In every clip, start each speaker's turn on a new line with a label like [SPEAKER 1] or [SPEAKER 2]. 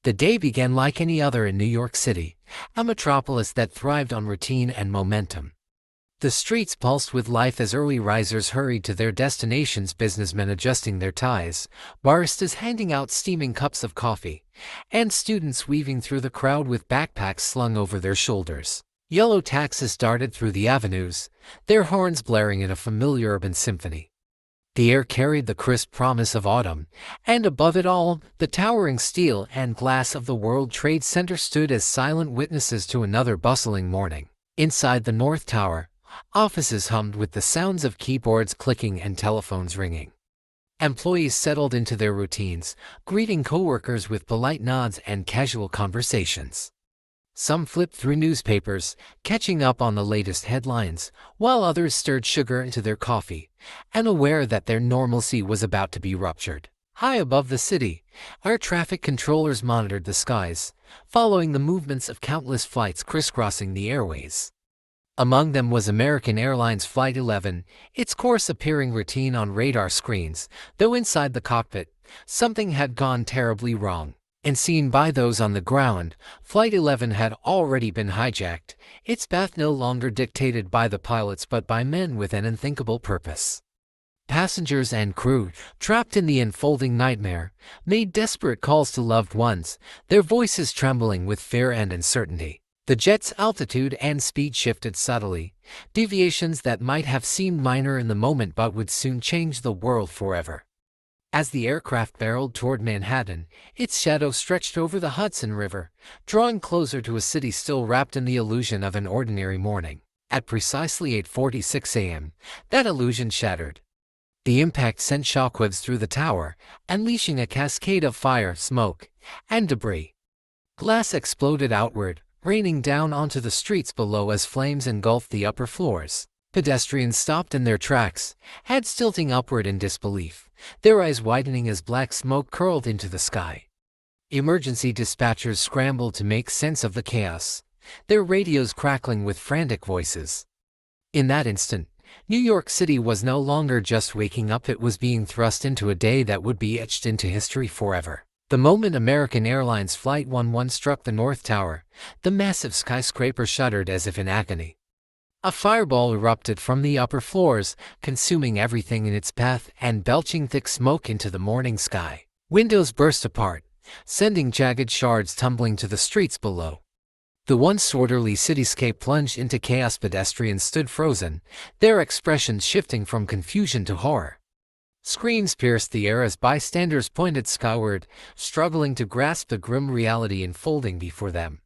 [SPEAKER 1] The day began like any other in New York City, a metropolis that thrived on routine and momentum. The streets pulsed with life as early risers hurried to their destinations, businessmen adjusting their ties, baristas handing out steaming cups of coffee, and students weaving through the crowd with backpacks slung over their shoulders. Yellow taxis darted through the avenues, their horns blaring in a familiar urban symphony. The air carried the crisp promise of autumn, and above it all, the towering steel and glass of the World Trade Center stood as silent witnesses to another bustling morning. Inside the North Tower, offices hummed with the sounds of keyboards clicking and telephones ringing. Employees settled into their routines, greeting coworkers with polite nods and casual conversations. Some flipped through newspapers, catching up on the latest headlines, while others stirred sugar into their coffee, unaware that their normalcy was about to be ruptured. High above the city, air traffic controllers monitored the skies, following the movements of countless flights crisscrossing the airways. Among them was American Airlines Flight 11, its course appearing routine on radar screens, though inside the cockpit, something had gone terribly wrong. And seen by those on the ground, Flight 11 had already been hijacked, its path no longer dictated by the pilots but by men with an unthinkable purpose. Passengers and crew, trapped in the unfolding nightmare, made desperate calls to loved ones, their voices trembling with fear and uncertainty. The jet's altitude and speed shifted subtly, deviations that might have seemed minor in the moment but would soon change the world forever. As the aircraft barreled toward Manhattan, its shadow stretched over the Hudson River, drawing closer to a city still wrapped in the illusion of an ordinary morning. At precisely 8:46 a.m., that illusion shattered. The impact sent shockwaves through the tower, unleashing a cascade of fire, smoke, and debris. Glass exploded outward, raining down onto the streets below as flames engulfed the upper floors. Pedestrians stopped in their tracks, heads tilting upward in disbelief, their eyes widening as black smoke curled into the sky. Emergency dispatchers scrambled to make sense of the chaos, their radios crackling with frantic voices. In that instant, New York City was no longer just waking up, it was being thrust into a day that would be etched into history forever. The moment American Airlines Flight 11 struck the North Tower, the massive skyscraper shuddered as if in agony. A fireball erupted from the upper floors, consuming everything in its path and belching thick smoke into the morning sky. Windows burst apart, sending jagged shards tumbling to the streets below. The once orderly cityscape plunged into chaos. Pedestrians stood frozen, their expressions shifting from confusion to horror. Screams pierced the air as bystanders pointed skyward, struggling to grasp the grim reality unfolding before them.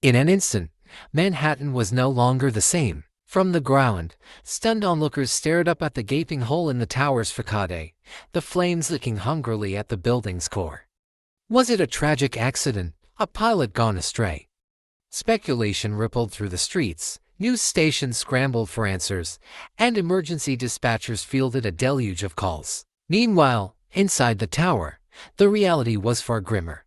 [SPEAKER 1] In an instant, Manhattan was no longer the same. From the ground, stunned onlookers stared up at the gaping hole in the tower's facade, the flames licking hungrily at the building's core. Was it a tragic accident, a pilot gone astray? Speculation rippled through the streets, news stations scrambled for answers, and emergency dispatchers fielded a deluge of calls. Meanwhile, inside the tower, the reality was far grimmer.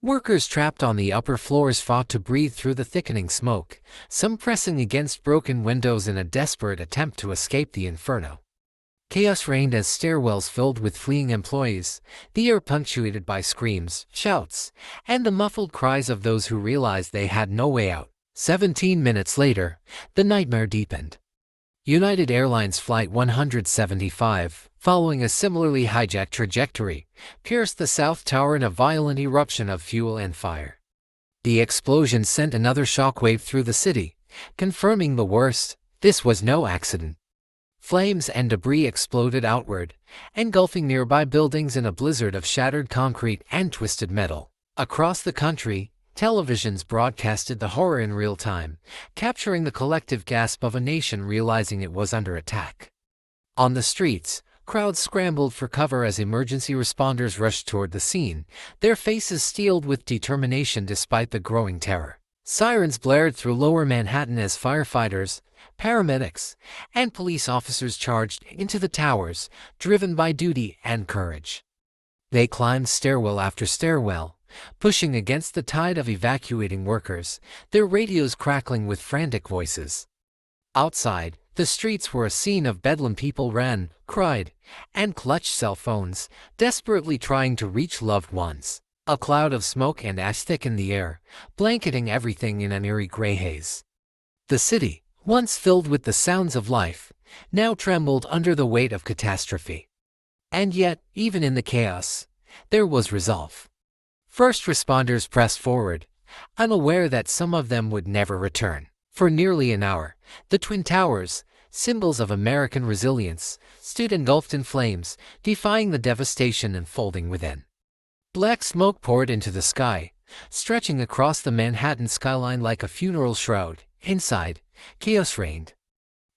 [SPEAKER 1] Workers trapped on the upper floors fought to breathe through the thickening smoke, some pressing against broken windows in a desperate attempt to escape the inferno. Chaos reigned as stairwells filled with fleeing employees, the air punctuated by screams, shouts, and the muffled cries of those who realized they had no way out. 17 minutes later, the nightmare deepened. United Airlines Flight 175, following a similarly hijacked trajectory, pierced the South Tower in a violent eruption of fuel and fire. The explosion sent another shockwave through the city, confirming the worst. This was no accident. Flames and debris exploded outward, engulfing nearby buildings in a blizzard of shattered concrete and twisted metal. Across the country, televisions broadcasted the horror in real time, capturing the collective gasp of a nation realizing it was under attack. On the streets, crowds scrambled for cover as emergency responders rushed toward the scene, their faces steeled with determination despite the growing terror. Sirens blared through lower Manhattan as firefighters, paramedics, and police officers charged into the towers, driven by duty and courage. They climbed stairwell after stairwell, pushing against the tide of evacuating workers, their radios crackling with frantic voices. Outside, the streets were a scene of bedlam. People ran, cried, and clutched cell phones, desperately trying to reach loved ones. A cloud of smoke and ash thickened the air, blanketing everything in an eerie gray haze. The city, once filled with the sounds of life, now trembled under the weight of catastrophe. And yet, even in the chaos, there was resolve. First responders pressed forward, unaware that some of them would never return. For nearly an hour, the Twin Towers, symbols of American resilience, stood engulfed in flames, defying the devastation unfolding within. Black smoke poured into the sky, stretching across the Manhattan skyline like a funeral shroud. Inside, chaos reigned.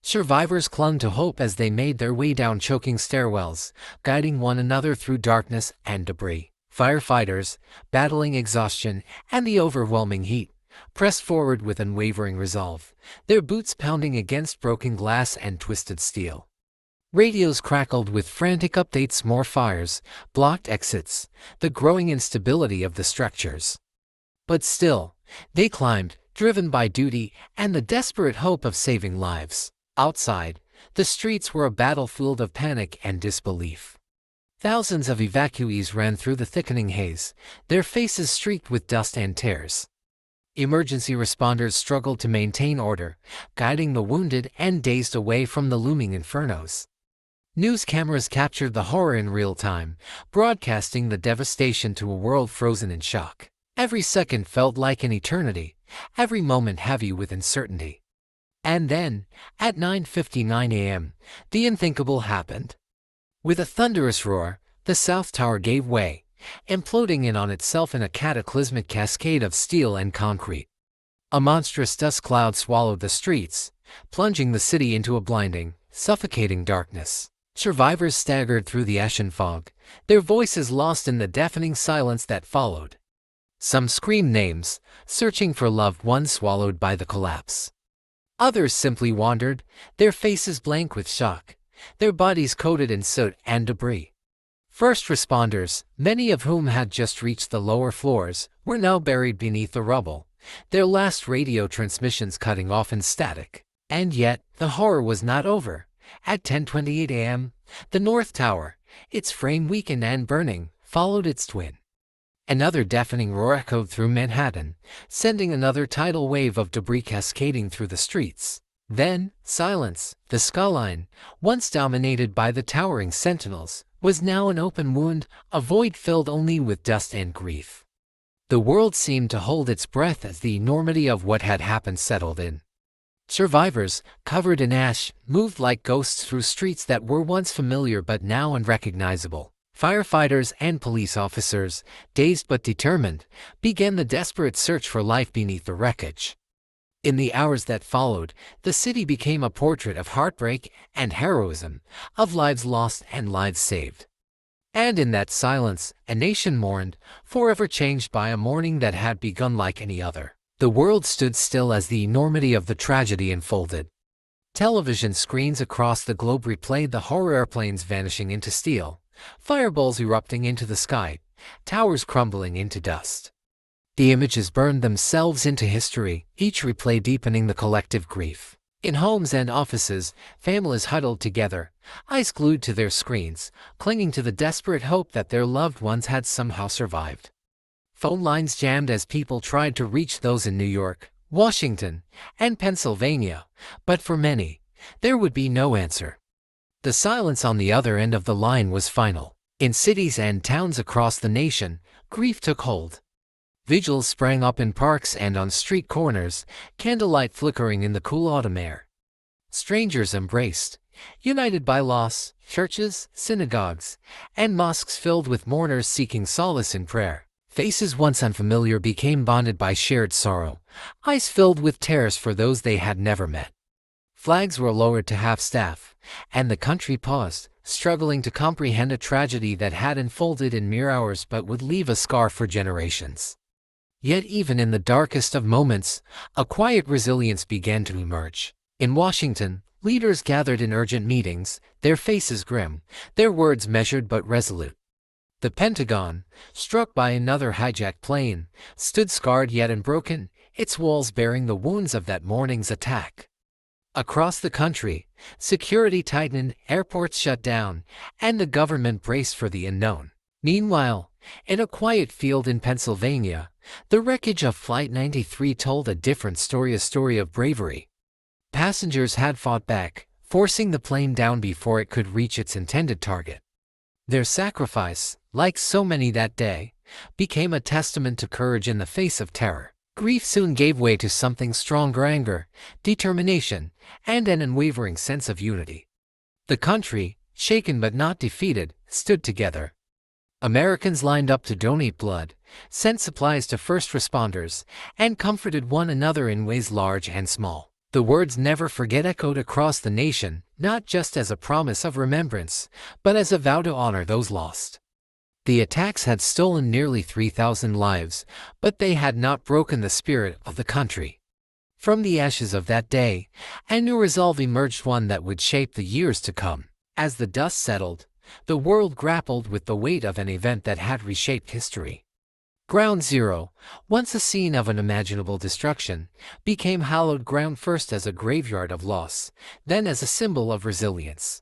[SPEAKER 1] Survivors clung to hope as they made their way down choking stairwells, guiding one another through darkness and debris. Firefighters, battling exhaustion and the overwhelming heat, pressed forward with unwavering resolve, their boots pounding against broken glass and twisted steel. Radios crackled with frantic updates: more fires, blocked exits, the growing instability of the structures. But still, they climbed, driven by duty and the desperate hope of saving lives. Outside, the streets were a battlefield of panic and disbelief. Thousands of evacuees ran through the thickening haze, their faces streaked with dust and tears. Emergency responders struggled to maintain order, guiding the wounded and dazed away from the looming infernos. News cameras captured the horror in real time, broadcasting the devastation to a world frozen in shock. Every second felt like an eternity, every moment heavy with uncertainty. And then, at 9:59 a.m., the unthinkable happened. With a thunderous roar, the South Tower gave way, imploding in on itself in a cataclysmic cascade of steel and concrete. A monstrous dust cloud swallowed the streets, plunging the city into a blinding, suffocating darkness. Survivors staggered through the ashen fog, their voices lost in the deafening silence that followed. Some screamed names, searching for loved ones swallowed by the collapse. Others simply wandered, their faces blank with shock, their bodies coated in soot and debris. First responders, many of whom had just reached the lower floors, were now buried beneath the rubble, their last radio transmissions cutting off in static. And yet, the horror was not over. At 10:28 a.m., the North Tower, its frame weakened and burning, followed its twin. Another deafening roar echoed through Manhattan, sending another tidal wave of debris cascading through the streets. Then, silence. The skyline, once dominated by the towering sentinels, was now an open wound, a void filled only with dust and grief. The world seemed to hold its breath as the enormity of what had happened settled in. Survivors, covered in ash, moved like ghosts through streets that were once familiar but now unrecognizable. Firefighters and police officers, dazed but determined, began the desperate search for life beneath the wreckage. In the hours that followed, the city became a portrait of heartbreak and heroism, of lives lost and lives saved. And in that silence, a nation mourned, forever changed by a mourning that had begun like any other. The world stood still as the enormity of the tragedy unfolded. Television screens across the globe replayed the horror: airplanes vanishing into steel, fireballs erupting into the sky, towers crumbling into dust. The images burned themselves into history, each replay deepening the collective grief. In homes and offices, families huddled together, eyes glued to their screens, clinging to the desperate hope that their loved ones had somehow survived. Phone lines jammed as people tried to reach those in New York, Washington, and Pennsylvania, but for many, there would be no answer. The silence on the other end of the line was final. In cities and towns across the nation, grief took hold. Vigils sprang up in parks and on street corners, candlelight flickering in the cool autumn air. Strangers embraced, united by loss, churches, synagogues, and mosques filled with mourners seeking solace in prayer. Faces once unfamiliar became bonded by shared sorrow, eyes filled with tears for those they had never met. Flags were lowered to half-staff, and the country paused, struggling to comprehend a tragedy that had unfolded in mere hours but would leave a scar for generations. Yet even in the darkest of moments, a quiet resilience began to emerge. In Washington, leaders gathered in urgent meetings, their faces grim, their words measured but resolute. The Pentagon, struck by another hijacked plane, stood scarred yet unbroken, its walls bearing the wounds of that morning's attack. Across the country, security tightened, airports shut down, and the government braced for the unknown. Meanwhile, In a quiet field in Pennsylvania, the wreckage of Flight 93 told a different story, a story of bravery. Passengers had fought back, forcing the plane down before it could reach its intended target. Their sacrifice, like so many that day, became a testament to courage in the face of terror. Grief soon gave way to something stronger: anger, determination, and an unwavering sense of unity. The country, shaken but not defeated, stood together. Americans lined up to donate blood, sent supplies to first responders, and comforted one another in ways large and small. The words "never forget" echoed across the nation, not just as a promise of remembrance, but as a vow to honor those lost. The attacks had stolen nearly 3,000 lives, but they had not broken the spirit of the country. From the ashes of that day, a new resolve emerged, one that would shape the years to come. As the dust settled, the world grappled with the weight of an event that had reshaped history. Ground Zero, once a scene of unimaginable destruction, became hallowed ground, first as a graveyard of loss, then as a symbol of resilience.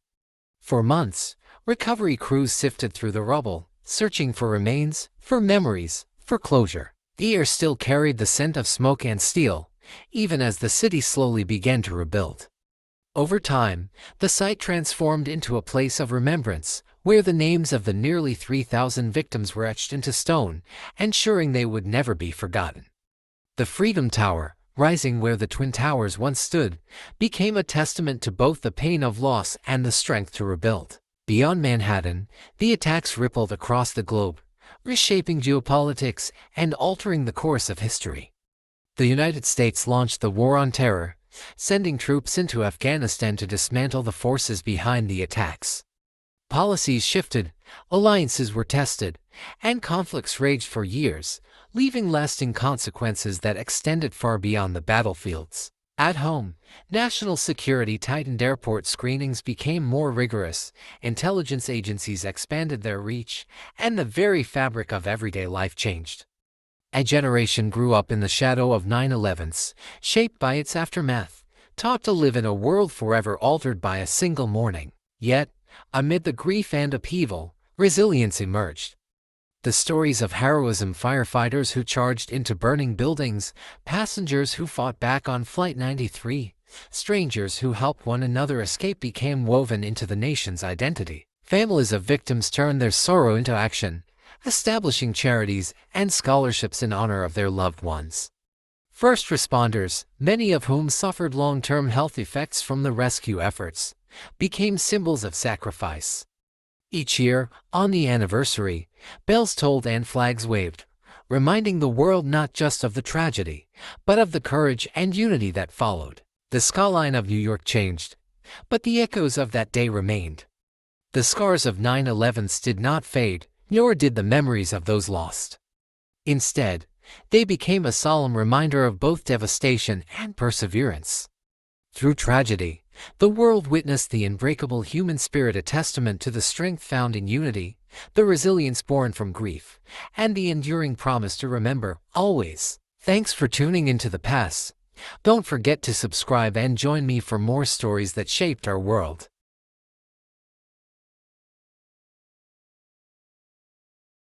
[SPEAKER 1] For months, recovery crews sifted through the rubble, searching for remains, for memories, for closure. The air still carried the scent of smoke and steel, even as the city slowly began to rebuild. Over time, the site transformed into a place of remembrance, where the names of the nearly 3,000 victims were etched into stone, ensuring they would never be forgotten. The Freedom Tower, rising where the Twin Towers once stood, became a testament to both the pain of loss and the strength to rebuild. Beyond Manhattan, the attacks rippled across the globe, reshaping geopolitics and altering the course of history. The United States launched the War on Terror, sending troops into Afghanistan to dismantle the forces behind the attacks. Policies shifted, alliances were tested, and conflicts raged for years, leaving lasting consequences that extended far beyond the battlefields. At home, national security tightened, airport screenings became more rigorous, intelligence agencies expanded their reach, and the very fabric of everyday life changed. A generation grew up in the shadow of 9/11s, shaped by its aftermath, taught to live in a world forever altered by a single morning. Yet, amid the grief and upheaval, resilience emerged. The stories of heroism: firefighters who charged into burning buildings, passengers who fought back on Flight 93, strangers who helped one another escape, became woven into the nation's identity. Families of victims turned their sorrow into action, establishing charities and scholarships in honor of their loved ones. First responders, many of whom suffered long-term health effects from the rescue efforts, became symbols of sacrifice. Each year, on the anniversary, bells tolled and flags waved, reminding the world not just of the tragedy, but of the courage and unity that followed. The skyline of New York changed, but the echoes of that day remained. The scars of 9/11s did not fade, nor did the memories of those lost. Instead, they became a solemn reminder of both devastation and perseverance. Through tragedy, the world witnessed the unbreakable human spirit, a testament to the strength found in unity, the resilience born from grief, and the enduring promise to remember always. Thanks for tuning into the past. Don't forget to subscribe and join me for more stories that shaped our world.